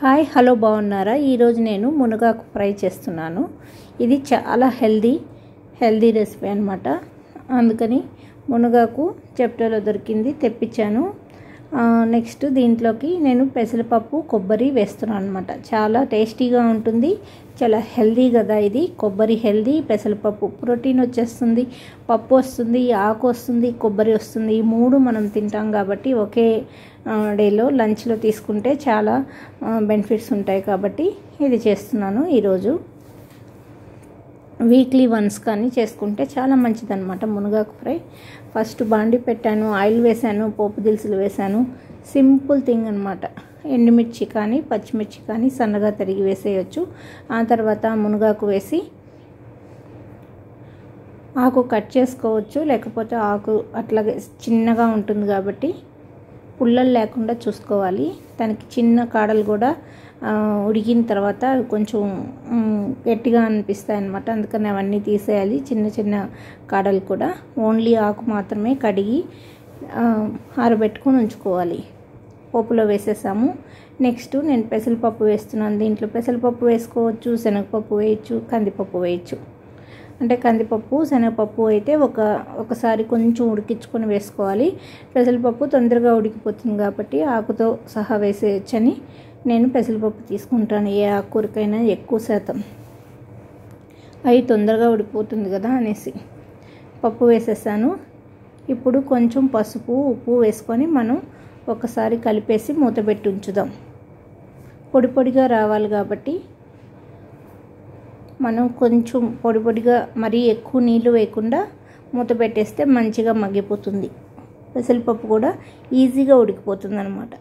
Hi hello బాగున్నారా? ఈరోజు నేను మునగాకు ఫ్రై చేస్తున్నాను. ఇది చాలా హెల్దీ రెసిపీ అనమాట. అందుకని మునగాకు చెప్టలో దొరికింది, తెప్పించాను. నెక్స్ట్ దీంట్లోకి నేను పెసరపప్పు కొబ్బరి వేస్తున్నాను అనమాట. చాలా టేస్టీగా ఉంటుంది, చాలా హెల్దీ కదా ఇది. కొబ్బరి హెల్దీ, పెసరపప్పు ప్రోటీన్ వచ్చేస్తుంది, పప్పు వస్తుంది, ఆకు వస్తుంది, కొబ్బరి వస్తుంది. ఈ మూడు మనం తింటాం కాబట్టి ఒకే డేలో లంచ్లో తీసుకుంటే చాలా బెనిఫిట్స్ ఉంటాయి కాబట్టి ఇది చేస్తున్నాను ఈరోజు. వీక్లీ వన్స్ కానీ చేసుకుంటే చాలా మంచిదన్నమాట మునగాకు ఫ్రై. ఫస్ట్ బాండి పెట్టాను, ఆయిల్ వేసాను, పోపు దినుసులు వేసాను. సింపుల్ థింగ్ అనమాట. ఎండుమిర్చి కానీ పచ్చిమిర్చి కానీ సన్నగా తరిగి వేసేయచ్చు. ఆ తర్వాత మునగాకు వేసి ఆకు కట్ చేసుకోవచ్చు, లేకపోతే ఆకు అట్లాగే చిన్నగా ఉంటుంది కాబట్టి పుల్లలు లేకుండా చూసుకోవాలి. దానికి చిన్న కాడలు కూడా ఉడికిన తర్వాత కొంచెం గట్టిగా అనిపిస్తాయి అన్నమాట. అందుకని అవన్నీ తీసేయాలి, చిన్న చిన్న కాడలు కూడా. ఓన్లీ ఆకు మాత్రమే కడిగి ఆరబెట్టుకొని ఉంచుకోవాలి. పోపులో వేసేసాము. నెక్స్ట్ నేను పెసరపప్పు వేస్తున్నాను. దీంట్లో పెసరపప్పు వేసుకోవచ్చు, శనగపప్పు వేయచ్చు, కందిపప్పు వేయచ్చు. అంటే కందిపప్పు శనగపప్పు అయితే ఒకసారి కొంచెం ఉడికించుకొని వేసుకోవాలి. పెసరపప్పు తొందరగా ఉడికిపోతుంది కాబట్టి ఆకుతో సహా వేసేయచ్చని నేను పెసరపప్పు తీసుకుంటాను. ఏ ఆకుకూరకైనా ఎక్కువ శాతం అవి తొందరగా ఉడికిపోతుంది కదా అనేసి పప్పు వేసేసాను. ఇప్పుడు కొంచెం పసుపు ఉప్పు వేసుకొని మనం ఒకసారి కలిపేసి మూత పెట్టి ఉంచుదాం. పొడి పొడిగా రావాలి కాబట్టి మనం కొంచెం పొడి పొడిగా, మరీ ఎక్కువ నీళ్ళు వేయకుండా మూత పెట్టేస్తే మంచిగా మగ్గిపోతుంది. పెసరపప్పు కూడా ఈజీగా ఉడికిపోతుంది అన్నమాట.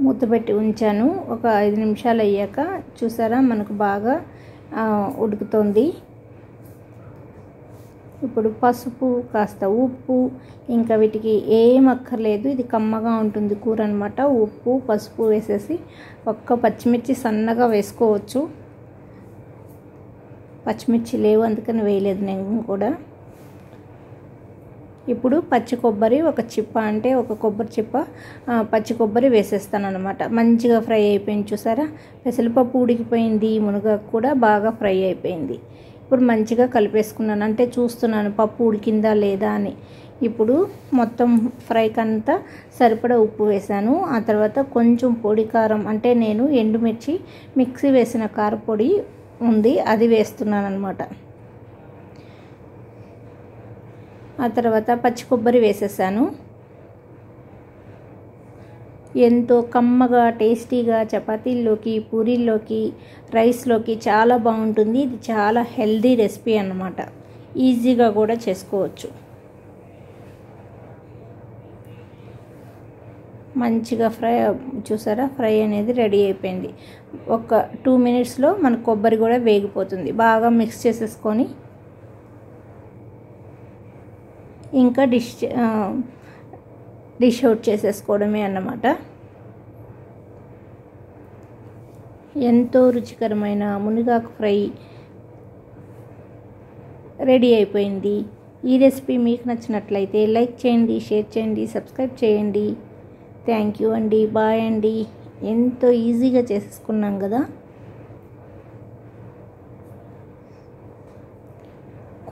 మూత పెట్టి ఉంచాను. ఒక 5 నిమిషాలు అయ్యాక చూసారా మనకు బాగా ఉడుకుతుంది. ఇప్పుడు పసుపు, కాస్త ఉప్పు, ఇంకా వీటికి ఏం అక్కర్లేదు. ఇది కమ్మగా ఉంటుంది కూర అనమాట. ఉప్పు పసుపు వేసేసి ఒక్క పచ్చిమిర్చి సన్నగా వేసుకోవచ్చు. పచ్చిమిర్చి లేవు అందుకని వేయలేదు నేను కూడా. ఇప్పుడు పచ్చి కొబ్బరి ఒక చిప్ప, అంటే ఒక కొబ్బరి చిప్ప పచ్చి కొబ్బరి వేసేస్తాను అనమాట. మంచిగా ఫ్రై అయిపోయింది చూసారా. పెసరపప్పు ఉడికిపోయింది, మునగాకు కూడా బాగా ఫ్రై అయిపోయింది. ఇప్పుడు మంచిగా కలిపేసుకున్నాను, అంటే చూస్తున్నాను పప్పు ఉడికిందా లేదా అని. ఇప్పుడు మొత్తం ఫ్రైకంతా సరిపడా ఉప్పు వేసాను. ఆ తర్వాత కొంచెం పొడి కారం, అంటే నేను ఎండుమిర్చి మిక్సీ వేసిన కారపొడి ఉంది, అది వేస్తున్నాను అనమాట. ఆ తర్వాత పచ్చి కొబ్బరి వేసేసాను. ఎంతో కమ్మగా టేస్టీగా చపాతీల్లోకి, పూరీల్లోకి, రైస్లోకి చాలా బాగుంటుంది. ఇది చాలా హెల్దీ రెసిపీ అన్నమాట. ఈజీగా కూడా చేసుకోవచ్చు. మంచిగా ఫ్రై చూసారా, ఫ్రై అనేది రెడీ అయిపోయింది. ఒక 2 మినిట్స్లో మన కొబ్బరి కూడా వేగిపోతుంది. బాగా మిక్స్ చేసేసుకొని ఇంకా డిష్ అవుట్ చేసేసుకోవడమే అన్నమాట. ఎంతో రుచికరమైన మునగాకు ఫ్రై రెడీ అయిపోయింది. ఈ రెసిపీ మీకు నచ్చినట్లయితే లైక్ చేయండి, షేర్ చేయండి, సబ్స్క్రైబ్ చేయండి. థ్యాంక్ యూ అండి, బాయ్ అండి. ఎంతో ఈజీగా చేసేసుకున్నాం కదా.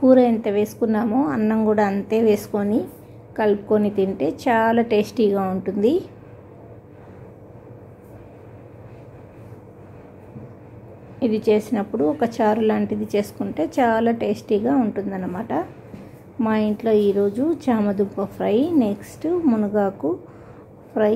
కూర ఎంత వేసుకున్నామో అన్నం కూడా అంతే వేసుకొని కలుపుకొని తింటే చాలా టేస్టీగా ఉంటుంది. ఇది చేసినప్పుడు ఒక చారు లాంటిది చేసుకుంటే చాలా టేస్టీగా ఉంటుందన్నమాట. మా ఇంట్లో ఈరోజు చామదుంప ఫ్రై, నెక్స్ట్ మునగాకు ఫ్రై